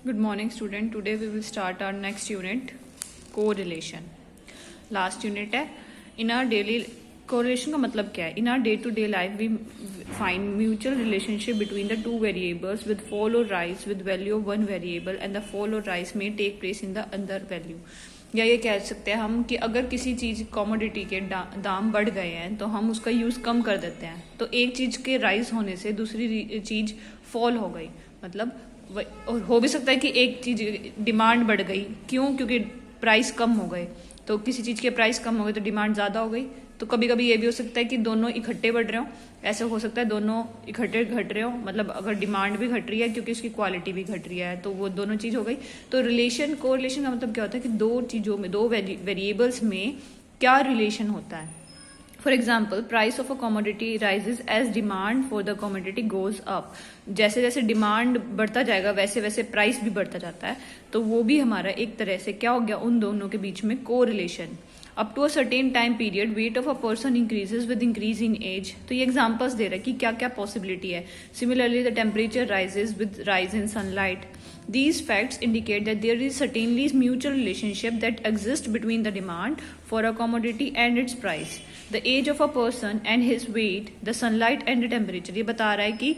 Good morning, student. Today we will start our next unit, correlation. Last unit है in our daily correlation का मतलब क्या है? In our day-to-day life we find mutual relationship between the two variables with fall or rise with value of one variable and the fall or rise may take place in the other value. या ये कह सकते हैं हम कि अगर किसी चीज कमोडिटी के दाम बढ़ गए हैं तो हम उसका यूज कम कर देते हैं, तो एक चीज के राइज होने से दूसरी चीज फॉल हो गई, मतलब और हो भी सकता है कि एक चीज डिमांड बढ़ गई, क्यों? क्योंकि प्राइस कम हो गए, तो किसी चीज के प्राइस कम हो गए तो डिमांड ज्यादा हो गई। तो कभी कभी ये भी हो सकता है कि दोनों इकट्ठे बढ़ रहे हो, ऐसा हो सकता है दोनों इकट्ठे घट रहे हो, मतलब अगर डिमांड भी घट रही है क्योंकि उसकी क्वालिटी भी घट रही है, तो वो दोनों चीज हो गई। तो रिलेशन कोरिलेशन का मतलब क्या होता है कि दो चीजों में, दो वेरिएबल्स में क्या रिलेशन होता है। For example, price of a commodity rises as demand for the commodity goes up. जैसे जैसे डिमांड बढ़ता जाएगा वैसे वैसे प्राइस भी बढ़ता जाता है, तो वो भी हमारा एक तरह से क्या हो गया, उन दोनों के बीच में correlation. Up to a certain time period weight of a person increases with increase in age. तो ये एग्जाम्पल्स दे रहा है कि क्या क्या पॉसिबिलिटी है। Similarly the temperature rises with rise in sunlight. These facts indicate that there is certainly mutual relationship that exists between the demand for a commodity and its price. The age of a person and his weight, the sunlight and the temperature. ये बता रहा है कि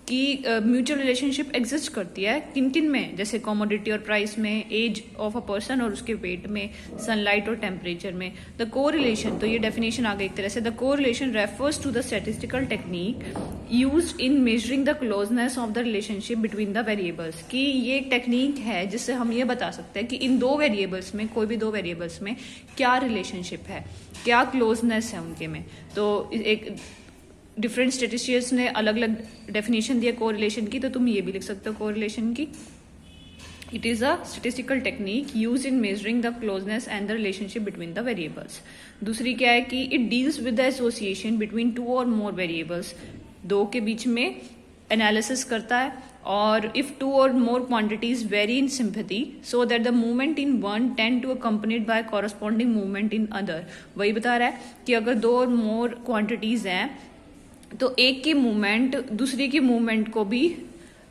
mutual relationship exist करती है किन किन में, जैसे कमोडिटी और प्राइस में, एज ऑफ अ पर्सन और उसके वेट में, सनलाइट और टेम्परेचर में। द कोरिलेशन, तो ये डेफिनेशन आ गई एक तरह से। The correlation refers to the statistical technique used in measuring the closeness of the relationship between the variables. कि ये एक टेक्निक है जिससे हम ये बता सकते हैं कि इन दो वेरिएबल्स में, कोई भी दो वेरिएबल्स में क्या रिलेशनशिप है, क्या क्लोजनेस है उनके में। तो एक डिफरेंट स्टेटिस्टिशियंस ने अलग अलग डेफिनेशन दिया कोरिलेशन की, तो तुम ये भी लिख सकते हो कोरिलेशन की। It is a statistical technique use in measuring the closeness and the relationship between the variables. दूसरी क्या है कि it deals with the association between two or more variables. दो के बीच में एनालिसिस करता है, और if two or more quantities vary in sympathy so that the movement in one tend to accompanied by corresponding movement in other. वही बता रहा है कि अगर दो और मोर क्वांटिटीज हैं तो एक की मूवमेंट दूसरी की मूवमेंट को भी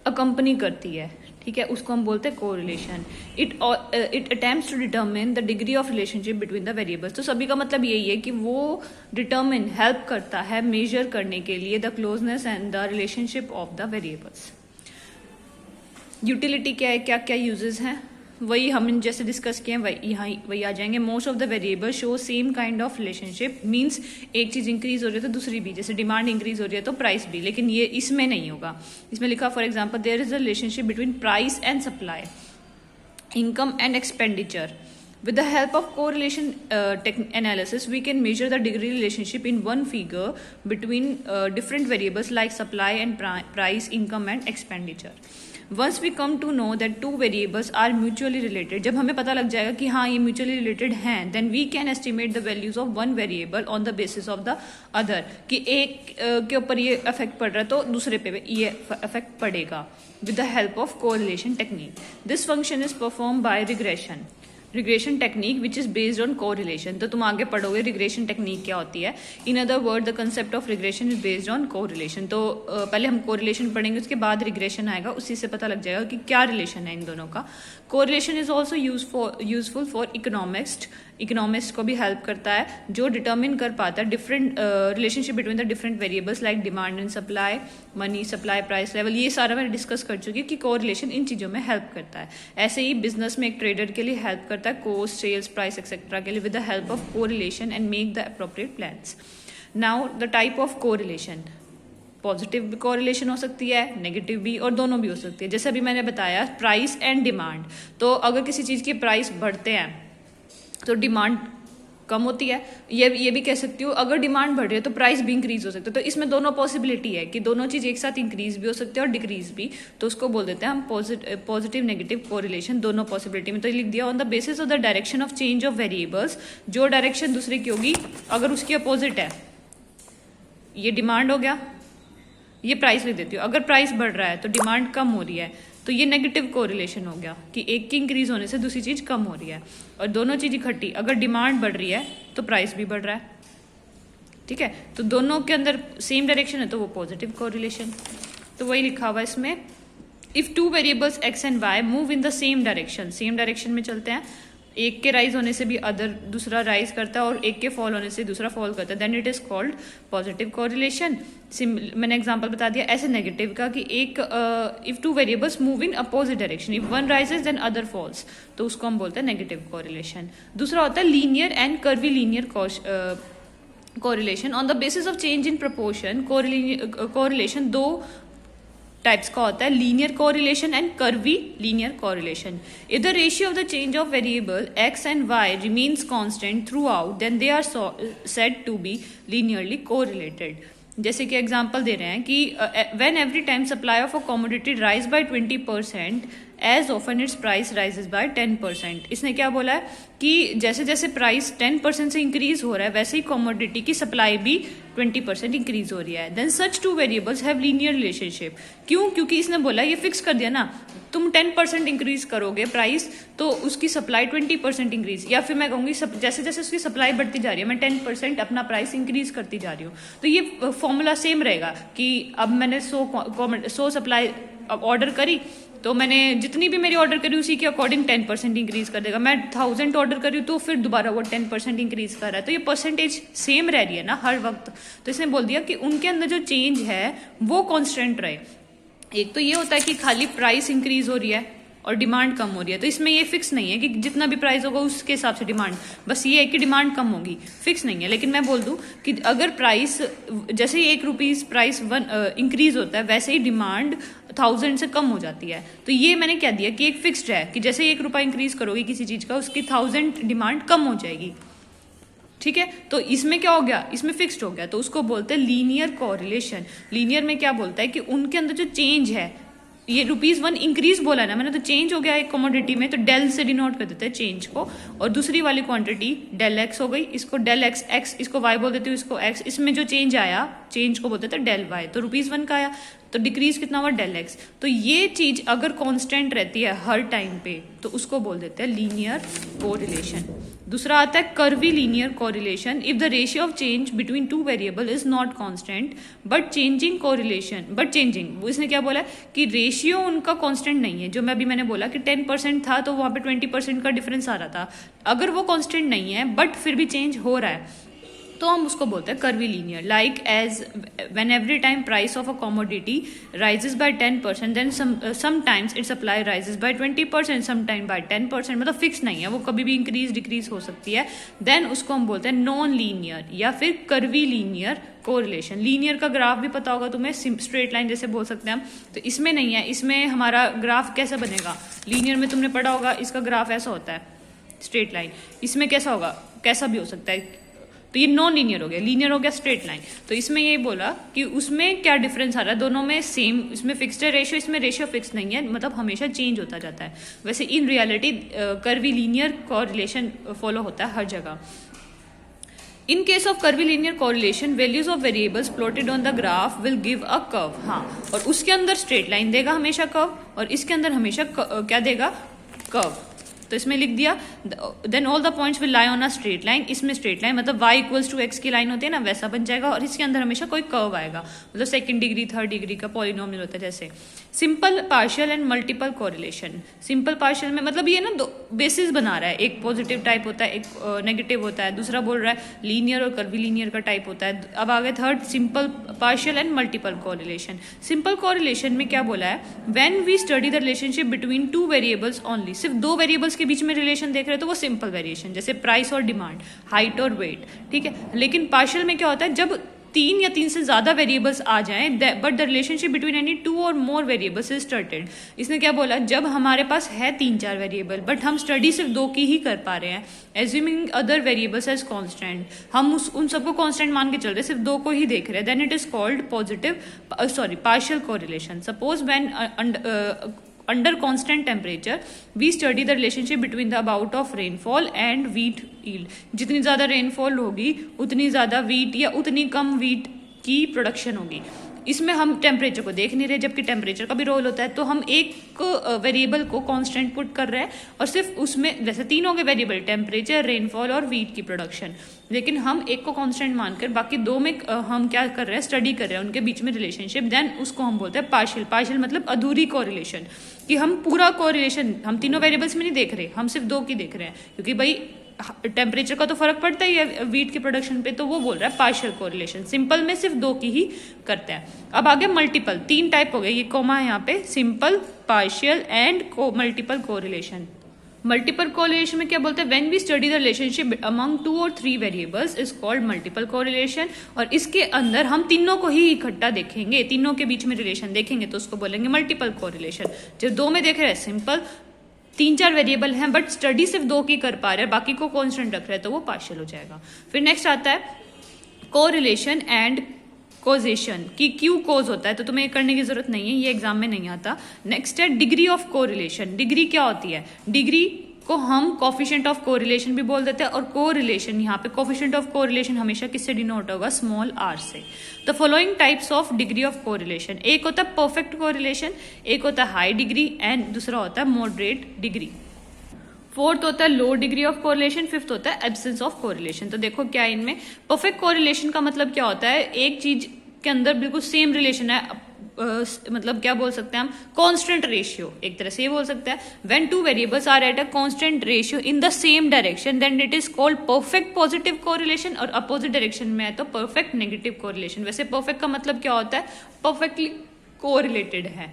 अकम्पनी करती है, ठीक है, उसको हम बोलते हैं correlation. It attempts to determine the degree of relationship between the variables. तो सभी का मतलब यही है कि वो डिटरमिन, हेल्प करता है मेजर करने के लिए the closeness and the relationship of the variables. Utility क्या है, क्या क्या यूजेस हैं, वही हम जैसे डिस्कस किए हैं वही आ जाएंगे। Most of the variable show same kind of relationship, means एक चीज इंक्रीज हो रही है तो दूसरी भी, जैसे डिमांड इंक्रीज हो रही है तो प्राइस भी, लेकिन ये इसमें नहीं होगा। इसमें लिखा for example there is a relationship between price and supply, income and expenditure. With the help of correlation analysis, we can measure the degree relationship in one figure between different variables like supply and price, income and expenditure. Once we come to know that two variables are mutually related, जब हमें पता लग जाएगा कि हाँ ये mutually related हैं, then we can estimate the values of one variable on the basis of the other. कि एक के ऊपर ये effect पड़ रहा है तो दूसरे पे ये effect पड़ेगा with the help of correlation technique. This function is performed by regression technique which is based on correlation. तो तुम आगे पढ़ोगे रिग्रेशन टेक्निक क्या होती है। In other word the concept of regression is based on correlation. तो पहले हम कोरिलेशन पढ़ेंगे, उसके बाद रिग्रेशन आएगा, उसी से पता लग जाएगा कि क्या रिलेशन है इन दोनों का। Correlation is also useful for economist को भी हेल्प करता है, जो डिटर्मिन कर पाता है different relationship between the different variables like demand and supply, money supply, price level. ये सारा मैंने डिस्कस कर चुकी कि कोरिलेशन इन चीजों में हेल्प करता है। ऐसे ही बिजनेस में एक ट्रेडर के लिए हेल्प करता है, कॉस्ट, सेल्स प्राइस एक्सेट्रा के लिए, with the help of correlation and make the appropriate plans. Now the type of correlation, positive correlation हो सकती है, नेगेटिव भी, और दोनों भी हो सकती है। जैसे अभी मैंने बताया प्राइस एंड डिमांड, तो अगर किसी चीज के प्राइस बढ़ते हैं तो डिमांड कम होती है। ये भी कह सकती हूँ अगर डिमांड बढ़ रही है तो प्राइस भी इंक्रीज हो सकता है। तो इसमें दोनों पॉसिबिलिटी है कि दोनों चीज एक साथ इंक्रीज भी हो सकती है और डिक्रीज भी, तो उसको बोल देते हैं हम पॉजिटिव नेगेटिव कोरिलेशन, दोनों पॉसिबिलिटी में। तो लिख दिया on the basis of the direction of change of variables, जो डायरेक्शन दूसरे की होगी अगर उसकी अपोजिट है, ये डिमांड हो गया, ये प्राइस लिख देती हूँ। अगर प्राइस बढ़ रहा है तो डिमांड कम हो रही है, तो ये नेगेटिव कोरिलेशन हो गया कि एक की इंक्रीज होने से दूसरी चीज कम हो रही है। और दोनों चीज इकट्ठी, अगर डिमांड बढ़ रही है तो प्राइस भी बढ़ रहा है, ठीक है, तो दोनों के अंदर सेम डायरेक्शन है तो वो पॉजिटिव कोरिलेशन। तो वही लिखा हुआ इसमें if two variables X and Y move in the same direction, same direction में चलते हैं, एक के राइज होने से भी दूसरा राइज करता है और एक के फॉल होने से दूसरा फॉल करता है, then it is called positive correlation. मैंने एग्जांपल बता दिया ऐसे नेगेटिव का कि एक if two variables move in opposite direction, if one rises then other falls, तो उसको हम बोलते हैं नेगेटिव कोरिलेशन। दूसरा होता है linear and curvilinear correlation. On the basis of change in proportion, correlation दो टाइप्स का होता है, linear correlation and curvilinear correlation. If the ratio of the change of variable X and Y remains constant throughout, then they are said to be linearly correlated. जैसे कि example दे रहे हैं कि when every time supply of a commodity rise by 20%, as often it's price rises by 10%। इसने क्या बोला है कि जैसे जैसे प्राइस 10% से इंक्रीज हो रहा है वैसे ही कमोडिटी की सप्लाई भी 20% इंक्रीज हो रही है। Then such two variables have linear relationship. क्यों? क्योंकि इसने बोला, ये फिक्स कर दिया ना, तुम 10% इंक्रीज करोगे प्राइस तो उसकी सप्लाई 20% इंक्रीज, या फिर मैं कहूंगी जैसे जैसे उसकी सप्लाई बढ़ती जा रही है मैं 10% अपना प्राइस इंक्रीज करती जा रही हूँ। तो ये फॉर्मूला सेम रहेगा कि अब मैंने 100 सप्लाई ऑर्डर करी तो मैंने जितनी भी मेरी ऑर्डर करी उसी के अकॉर्डिंग 10% इंक्रीज कर देगा। मैं 1000 ऑर्डर करी तो फिर दोबारा वो 10% इंक्रीज कर रहा है, तो ये परसेंटेज सेम रह रही है ना हर वक्त। तो इसने बोल दिया कि उनके अंदर जो चेंज है वो कांस्टेंट रहे। एक तो ये होता है कि खाली प्राइस इंक्रीज हो रही है और डिमांड कम हो रही है, तो इसमें ये फिक्स नहीं है कि जितना भी प्राइस होगा उसके हिसाब से डिमांड, बस ये है कि डिमांड कम होगी, फिक्स नहीं है। लेकिन मैं बोल दूं कि अगर प्राइस जैसे ही ₹1 प्राइस इंक्रीज होता है वैसे ही डिमांड 1000 से कम हो जाती है। तो ये मैंने क्या दिया कि एक फिक्स्ड है कि जैसे ₹1 इंक्रीज करोगे किसी चीज का उसकी 1000 डिमांड कम हो जाएगी। ठीक है, तो इसमें क्या हो गया, इसमें फिक्स्ड हो गया, तो उसको बोलते हैं लीनियर कोरिलेशन। लीनियर में क्या बोलता है कि उनके अंदर जो चेंज है, ये ₹1 इंक्रीज बोला ना मैंने, तो चेंज हो गया एक कमोडिटी में, तो डेल से डिनोट कर देते हैं चेंज को, और दूसरी वाली क्वांटिटी डेल एक्स हो गई, इसको डेल एक्स एक्स, इसको वाई बोल देती हूँ, इसको एक्स, इसमें जो चेंज आया चेंज को बोलते थे डेल वाई, तो ₹1 का आया, तो डिक्रीज कितना हुआ डेल एक्स। तो ये चीज अगर कांस्टेंट रहती है हर टाइम पे तो उसको बोल देते हैं लीनियर कोरिलेशन। दूसरा आता है curvy linear correlation. If the ratio of change between two variable is not constant but changing correlation, but changing, इसने क्या बोला कि रेशियो उनका कांस्टेंट नहीं है। जो मैंने बोला कि 10% था तो वहां पे 20% का डिफरेंस आ रहा था, अगर वो कांस्टेंट नहीं है बट फिर भी चेंज हो रहा है तो हम उसको बोलते हैं curvilinear. Like as when every time price of a commodity rises by 10%, then sometimes its supply rises by 20%, sometime by 10%, मतलब फिक्स नहीं है, वो कभी भी इंक्रीज डिक्रीज हो सकती है। देन उसको हम बोलते हैं नॉन लीनियर या फिर कर्वी लीनियर कोरिलेशन। लीनियर का ग्राफ भी पता होगा तुम्हें, स्ट्रेट लाइन जैसे बोल सकते हैं हम, तो इसमें नहीं है। इसमें हमारा ग्राफ कैसा बनेगा, लीनियर में तुमने पढ़ा होगा इसका ग्राफ ऐसा होता है स्ट्रेट लाइन, इसमें कैसा होगा, कैसा भी हो सकता है, तो ये नॉन लीनियर हो गया, लीनियर हो गया स्ट्रेट लाइन। तो इसमें ये बोला कि उसमें क्या डिफरेंस आ रहा है, दोनों में सेम, इसमें फिक्स्ड है रेशियो, इसमें रेशियो फिक्स नहीं है, मतलब हमेशा चेंज होता जाता है। वैसे in reality curvy linear correlation follow होता है हर जगह। In case of curvy linear correlation values of variables plotted on the graph will give a curve. हाँ, और उसके अंदर स्ट्रेट लाइन देगा हमेशा कर्व, और इसके अंदर हमेशा क्या देगा, कर्व। तो इसमें लिख दिया then all the points will lie on a straight line. इसमें स्ट्रेट लाइन मतलब y इक्वल्स टू x की लाइन होती है ना, वैसा बन जाएगा, और इसके अंदर हमेशा कोई कर्व आएगा, मतलब सेकंड डिग्री थर्ड डिग्री का पॉलिनोमियल होता है जैसे। Simple partial and multiple correlation. Simple partial में मतलब ये ना दो बेसिस बना रहा है, एक पॉजिटिव टाइप होता है, एक नेगेटिव होता है, दूसरा बोल रहा है लीनियर और कर्वी लीनियर का टाइप होता है। अब आगे third simple partial and multiple correlation. Simple correlation में क्या बोला है, when we study the relationship between two variables only, सिर्फ दो वेरिएबल्स के बीच में रिलेशन देख रहे हैं तो वो सिंपल वेरिएशन, जैसे प्राइस और डिमांड, हाइट और वेट, ठीक है। लेकिन पार्शियल में क्या होता है, जब 3 या 3 से ज्यादा वेरिएबल्स आ जाएं but the relationship between any 2 और मोर वेरिएबल्स इज स्टार्टेड। इसने क्या बोला, जब हमारे पास है 3-4 वेरिएबल बट हम स्टडी सिर्फ 2 की ही कर पा रहे हैं, assuming other variables as constant, हम उन सबको कांस्टेंट मान के चल रहे, सिर्फ 2 को ही देख रहे हैं, then it is called partial correlation. Suppose when under constant temperature we study the relationship between the amount of rainfall and wheat yield। जितनी ज्यादा रेनफॉल होगी उतनी ज्यादा wheat या उतनी कम wheat की प्रोडक्शन होगी। इसमें हम टेम्परेचर को देख नहीं रहे, जबकि टेम्परेचर का भी रोल होता है। तो हम एक वेरिएबल को कांस्टेंट पुट कर रहे हैं और सिर्फ उसमें, वैसे तीनों के वेरिएबल टेम्परेचर, रेनफॉल और वीट की प्रोडक्शन, लेकिन हम एक को कांस्टेंट मानकर बाकी दो में हम क्या कर रहे हैं, स्टडी कर रहे हैं उनके बीच में रिलेशनशिप। देन उसको हम बोलते हैं पार्शियल। पार्शियल मतलब अधूरी कोरिलेशन, कि हम पूरा कोरिलेशन हम तीनों वेरिएबल्स में नहीं देख रहे, हम सिर्फ दो की देख रहे हैं, क्योंकि भाई टेम्परेचर का तो फर्क पड़ता ही है वीट की प्रोडक्शन पे। तो वो बोल रहा है पार्शियल कोरिलेशन। सिंपल में सिर्फ दो की ही करते हैं। अब आगे मल्टीपल, तीन टाइप हो गए, ये कोमा है यहाँ पे, simple, partial and multiple correlation. Multiple correlation में क्या बोलते हैं, when we study the relationship among 2 और 3 variables is called multiple correlation. और इसके अंदर हम तीनों को ही इकट्ठा देखेंगे, तीनों के बीच में रिलेशन देखेंगे तो उसको बोलेंगे मल्टीपल कोरिलेशन। जब दो में देख रहे हैं सिंपल, 3-4 वेरिएबल हैं बट स्टडी सिर्फ दो की कर पा रहे हैं, बाकी को कांस्टेंट रख रहे हैं, तो वो पार्शियल हो जाएगा। फिर नेक्स्ट आता है कोरिलेशन एंड कोजेशन, कि क्यों कोज होता है, तो तुम्हें करने की जरूरत नहीं है, ये एग्जाम में नहीं आता। नेक्स्ट है डिग्री ऑफ कोरिलेशन। डिग्री क्या होती है, डिग्री को हम कोफिशिएंट ऑफ कोरिलेशन भी बोल देते हैं। और कोरिलेशन, यहाँ पे कोफिशिएंट ऑफ कोरिलेशन हमेशा किससे डिनोट होगा, स्मॉल आर से। The following types of degree of correlation, एक होता है परफेक्ट कोरिलेशन, एक होता है हाई डिग्री एंड दूसरा होता है मॉडरेट डिग्री। फोर्थ होता है लो डिग्री ऑफ कोरिलेशन, फिफ्थ होता है एब्सेंस ऑफ कोरिलेशन। तो देखो क्या है इनमें, परफेक्ट कोरिलेशन का मतलब क्या होता है, एक चीज के अंदर बिल्कुल सेम रिलेशन है, मतलब क्या बोल सकते हैं हम, कांस्टेंट रेशियो, एक तरह से ये बोल सकते हैं। When two variables are at a constant ratio in the same direction then it is called perfect positive correlation. और अपोजिट डायरेक्शन में है तो परफेक्ट नेगेटिव कोरिलेशन। वैसे परफेक्ट का मतलब क्या होता है, परफेक्टली कोरिलेटेड है।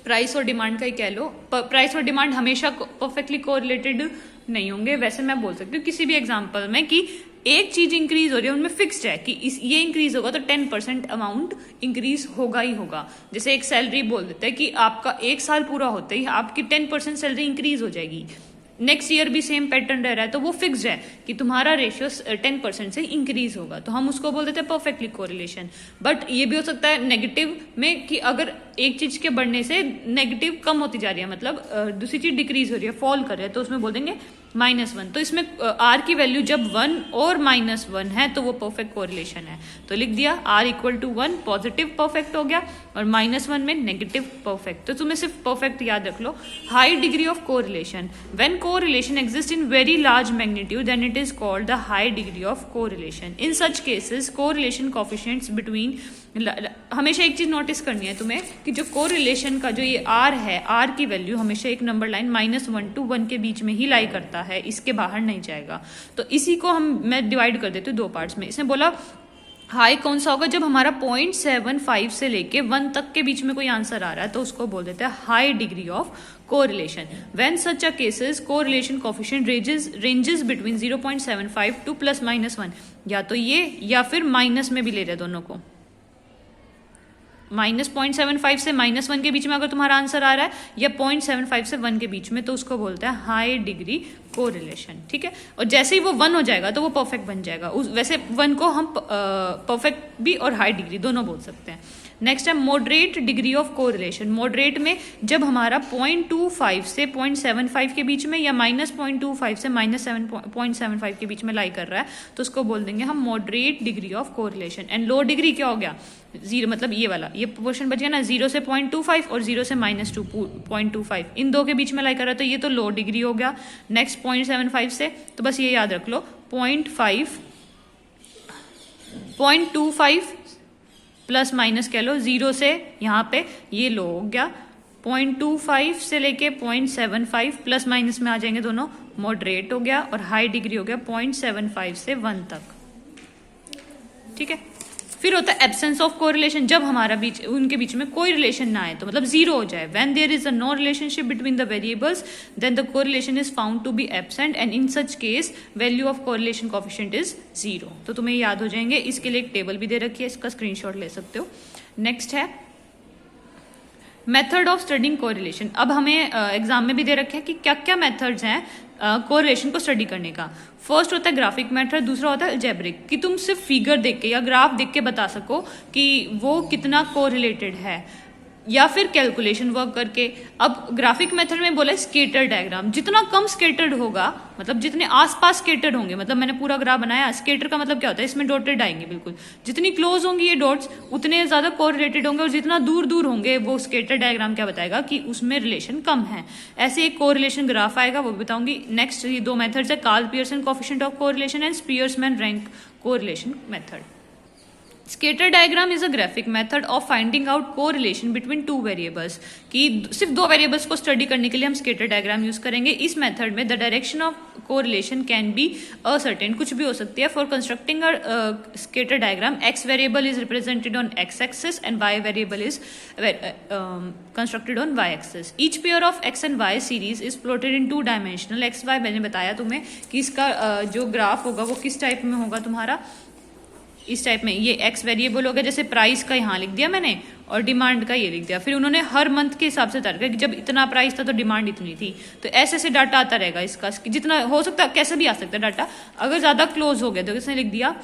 प्राइस और डिमांड का ही कह लो, प्राइस और डिमांड हमेशा परफेक्टली कोरिलेटेड नहीं होंगे। वैसे मैं बोल सकती हूँ किसी भी एग्जांपल में कि एक चीज इंक्रीज हो रही है, उनमें फिक्स्ड है कि ये इंक्रीज होगा तो 10% अमाउंट इंक्रीज होगा ही होगा। जैसे एक सैलरी बोल देते हैं कि आपका 1 साल पूरा होते ही आपकी 10% सैलरी इंक्रीज हो जाएगी, नेक्स्ट ईयर भी सेम पैटर्न रह रहा है, तो वो फिक्स्ड है कि तुम्हारा रेशियो 10% से इंक्रीज होगा, तो हम उसको बोल देते हैं परफेक्टली कोरिलेशन। बट ये भी हो सकता है नेगेटिव में, कि अगर एक चीज के बढ़ने से नेगेटिव कम होती जा रही है, मतलब दूसरी चीज डिक्रीज हो रही है, फॉल कर रही है, तो उसमें बोल देंगे -1। तो इसमें आर की वैल्यू जब 1 और -1 है तो वो परफेक्ट कोरिलेशन है। तो लिख दिया R = 1 पॉजिटिव परफेक्ट हो गया और -1 में नेगेटिव परफेक्ट। तो तुम्हें सिर्फ परफेक्ट याद रख लो। High degree of correlation, when correlation exist in very large magnitude then it is called the high degree of correlation. In such cases correlation coefficients between, हमेशा एक चीज नोटिस करनी है तुम्हें कि जो कोरिलेशन का जो ये R है, R की वैल्यू हमेशा एक नंबर लाइन -1 to 1 के बीच में ही लाई करता है, इसके बाहर नहीं जाएगा। तो इसी को मैं डिवाइड कर देती हूँ 2 पार्ट्स में। इसने बोला हाई कौन सा होगा, जब हमारा 0.75 से लेके 1 तक के बीच में कोई आंसर आ रहा है तो उसको बोल देते हैं high degree of correlation. When such a cases correlation coefficient ranges between 0.75 to +-1, या तो ये या फिर माइनस में भी ले रहे दोनों को, -0.75 से -1 के बीच में अगर तुम्हारा आंसर आ रहा है, या 0.75 से 1 के बीच में, तो उसको बोलते हैं हाई डिग्री कोरिलेशन। ठीक है, और जैसे ही वो 1 हो जाएगा तो वो परफेक्ट बन जाएगा। वैसे 1 को हम परफेक्ट भी और हाई डिग्री दोनों बोल सकते हैं। नेक्स्ट है moderate degree of correlation. Moderate में जब हमारा 0.25 से 0.75 के बीच में, या -0.25 से -7.75 के बीच में लाई कर रहा है, तो उसको बोल देंगे हम moderate degree of correlation. And low degree क्या हो गया, 0, मतलब ये वाला, ये पोर्शन बच गया ना, 0 से 0.25 और 0 से -2.25, इन दो के बीच में लाई कर रहा है, तो ये तो लो डिग्री हो गया। नेक्स्ट 0.75 से, तो बस ये याद रख लो, 0.25 प्लस माइनस कह लो, 0 से यहाँ पे ये लो हो गया, 0.25 से लेके 0.75 प्लस माइनस में आ जाएंगे दोनों, मॉडरेट हो गया, और हाई डिग्री हो गया 0.75 से 1 तक। ठीक है, फिर होता है एब्सेंस ऑफ कोरिलेशन, जब हमारा उनके बीच में कोई रिलेशन ना आए, तो मतलब 0 हो जाए। When there is a no relationship between the variables then the correlation is found to be absent and in such case value of correlation coefficient is 0। तो तुम्हें याद हो जाएंगे। इसके लिए एक टेबल भी दे रखी है, इसका स्क्रीनशॉट ले सकते हो। नेक्स्ट है मेथड ऑफ स्टडिंग कोरिलेशन। अब हमें एग्जाम में भी दे रखे हैं कि क्या क्या मेथड्स हैं कोरिलेशन को स्टडी करने का। फर्स्ट होता है ग्राफिक मेथड, दूसरा होता है अलजेब्रिक, कि तुम सिर्फ फिगर देख के या ग्राफ देख के बता सको कि वो कितना कोरिलेटेड है। या फिर कैलकुलेशन वर्क करके। अब ग्राफिक मेथड में बोला स्केटर डायग्राम, जितना कम स्केटर्ड होगा, मतलब जितने आसपास स्केटर्ड होंगे, मतलब मैंने पूरा ग्राफ बनाया, स्केटर का मतलब क्या होता है, इसमें डॉटेड आएंगे बिल्कुल, जितनी क्लोज होंगी ये डॉट्स उतने ज्यादा कोरिलेटेड होंगे, और जितना दूर दूर होंगे वो स्केटर डायग्राम क्या बताएगा कि उसमें रिलेशन कम है। ऐसे एक कोरिलेशन ग्राफ आएगा, वो बताऊंगी नेक्स्ट। ये दो मेथड्स है, Karl Pearson coefficient of correlation and Spearman rank correlation method. Scatter diagram is a graphic method of finding out correlation between two variables, कि सिर्फ दो वेरिएबल्स को स्टडी करने के लिए हम स्केटर डायग्राम यूज करेंगे। इस मेथड में the direction of correlation can be ascertain, कुछ भी हो सकती है। For constructing a scatter diagram, X variable is represented on X axis and Y variable is constructed on Y axis. Each pair of X and Y series is plotted in two dimensional. X Y मैंने बताया तुम्हें कि इसका जो graph होगा वो किस type में होगा तुम्हारा, इस टाइप में। ये एक्स वेरिएबल हो गया, जैसे प्राइस का यहाँ लिख दिया मैंने और डिमांड का ये लिख दिया, फिर उन्होंने हर मंथ के हिसाब से तय किया कि जब इतना प्राइस था तो डिमांड इतनी थी, तो ऐसे ऐसे डाटा आता रहेगा इसका, जितना हो सकता है कैसे भी आ सकता है डाटा। अगर ज्यादा क्लोज हो गया तो किसने लिख दिया,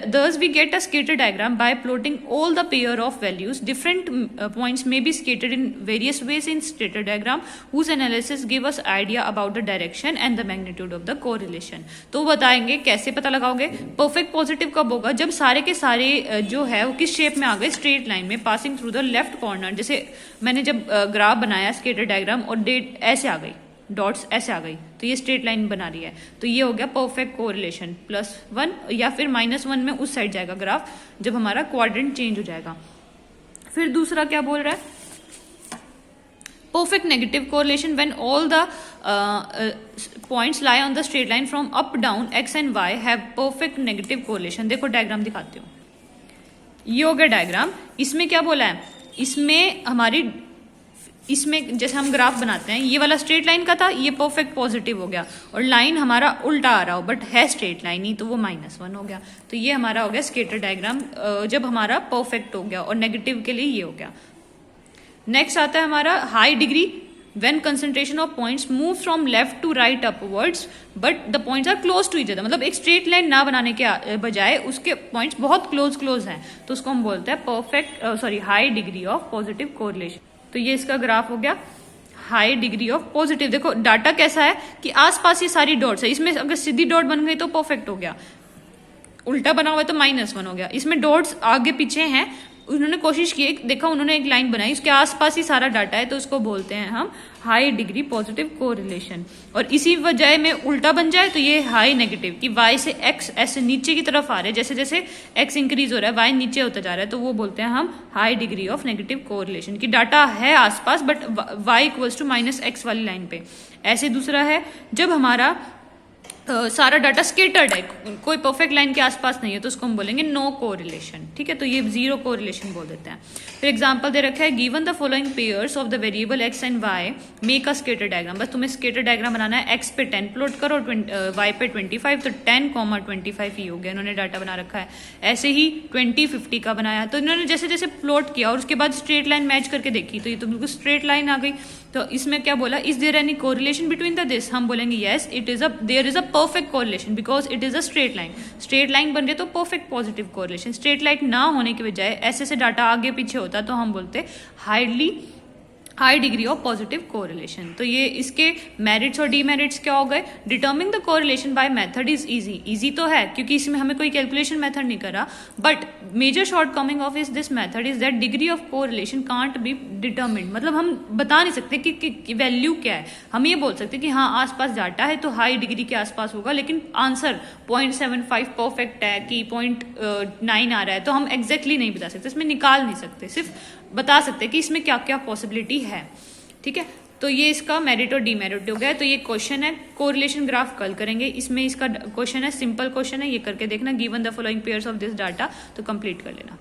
thus we get a scatter diagram by plotting all the pair of values. Different points may be scattered in various ways in scatter diagram whose analysis give us idea about the direction and the magnitude of the correlation. तो बताएंगे कैसे पता लगाओगे। Perfect positive कब होगा, जब सारे के सारे जो है वो किस शेप में आ गए, स्ट्रेट लाइन में, passing through the left corner. जैसे मैंने जब ग्राफ बनाया स्केटर डायग्राम और डेट ऐसे आ गई, डॉट्स ऐसे आ गई, तो ये स्ट्रेट लाइन बना रही है, तो ये हो गया परफेक्ट कोरिलेशन। +1 या फिर -1 में उस साइड जाएगा ग्राफ जब हमारा क्वाड्रेंट चेंज हो जाएगा। फिर दूसरा क्या बोल रहा है, perfect negative correlation when all the points lie on the straight line from up down x and y have perfect negative correlation। देखो डायग्राम दिखाती हूँ, ये हो गया डायग्राम। इसमें क्या बोला है, इसमें जैसे हम ग्राफ बनाते हैं, ये वाला स्ट्रेट लाइन का था, ये परफेक्ट पॉजिटिव हो गया, और लाइन हमारा उल्टा आ रहा हो बट है स्ट्रेट लाइन ही, तो वो -1 हो गया। तो ये हमारा हो गया स्केटर डायग्राम जब हमारा परफेक्ट हो गया, और नेगेटिव के लिए ये हो गया। नेक्स्ट आता है हमारा high degree, when concentration of points move from left to right upwards but the points are close to each other, मतलब एक स्ट्रेट लाइन ना बनाने के बजाय उसके पॉइंट्स बहुत क्लोज हैं, तो उसको हम बोलते हैं high degree of positive correlation. तो ये इसका ग्राफ हो गया, हाई डिग्री ऑफ पॉजिटिव। देखो डाटा कैसा है कि आसपास ये सारी डॉट्स है, इसमें अगर सीधी डॉट बन गई तो परफेक्ट हो गया, उल्टा बना हुआ है तो -1 हो गया। इसमें डॉट्स आगे पीछे हैं, उन्होंने कोशिश की, देखा उन्होंने एक लाइन बनाई, उसके आसपास ही सारा डाटा है, तो उसको बोलते हैं हम हाई डिग्री पॉजिटिव कोरिलेशन। और इसी वजह में उल्टा बन जाए तो ये हाई नेगेटिव, कि वाई से एक्स ऐसे नीचे की तरफ आ रहे हैं, जैसे जैसे एक्स इंक्रीज हो रहा है वाई नीचे होता जा रहा है, तो वो बोलते हैं हम high degree of negative correlation, कि डाटा है आसपास but Y equals to -x वाली लाइन पे। ऐसे दूसरा है जब हमारा सारा डाटा स्केटर्ड है, कोई परफेक्ट लाइन के आसपास नहीं है, तो उसको हम बोलेंगे नो कोरिलेशन। ठीक है, तो ये 0 कोरिलेशन बोल देते हैं। फिर एग्जांपल दे रखा है, given the following pairs of the variable X and Y make a scatter diagram. बस तुम्हें स्केटर डायग्राम बनाना है, एक्स पे 10 प्लॉट करो, वाई पे 25, तो 10,25 ही हो गया, इन्होंने डाटा बना रखा है। ऐसे ही 20, 50 का बनाया, तो इन्होंने जैसे जैसे प्लॉट किया और उसके बाद स्ट्रेट लाइन मैच करके देखी, तो ये तो बिल्कुल स्ट्रेट लाइन आ गई। तो इसमें क्या बोला, is there any correlation between the this, हम बोलेंगे yes it is there is a perfect correlation because it is a straight line. Straight line बन रही तो perfect positive correlation. Straight line ना होने की बजाय ऐसे ऐसे डाटा आगे पीछे होता तो हम बोलते high degree of positive correlation. तो ये इसके मेरिट्स और डीमेरिट्स क्या हो गए। डिटर्मिंग the correlation by method is easy तो है क्योंकि इसमें हमें कोई कैलकुलेशन मेथड नहीं करा, but major shortcoming of is this method is that degree of correlation can't be determined. मतलब हम बता नहीं सकते कि वैल्यू क्या है। हम ये बोल सकते कि हाँ आसपास डाटा है तो हाई डिग्री के आसपास होगा, लेकिन आंसर 0.75 परफेक्ट है कि 0.9 आ रहा है तो हम एग्जैक्टली नहीं बता सकते, इसमें निकाल नहीं सकते, सिर्फ बता सकते कि इसमें क्या क्या पॉसिबिलिटी है। ठीक है, तो ये इसका मेरिट और डीमेरिट हो गया। तो ये क्वेश्चन है, कोरिलेशन ग्राफ कल करेंगे। इसमें इसका क्वेश्चन है, सिंपल क्वेश्चन है, ये करके देखना। Given the following pairs of this data, तो कंप्लीट कर लेना।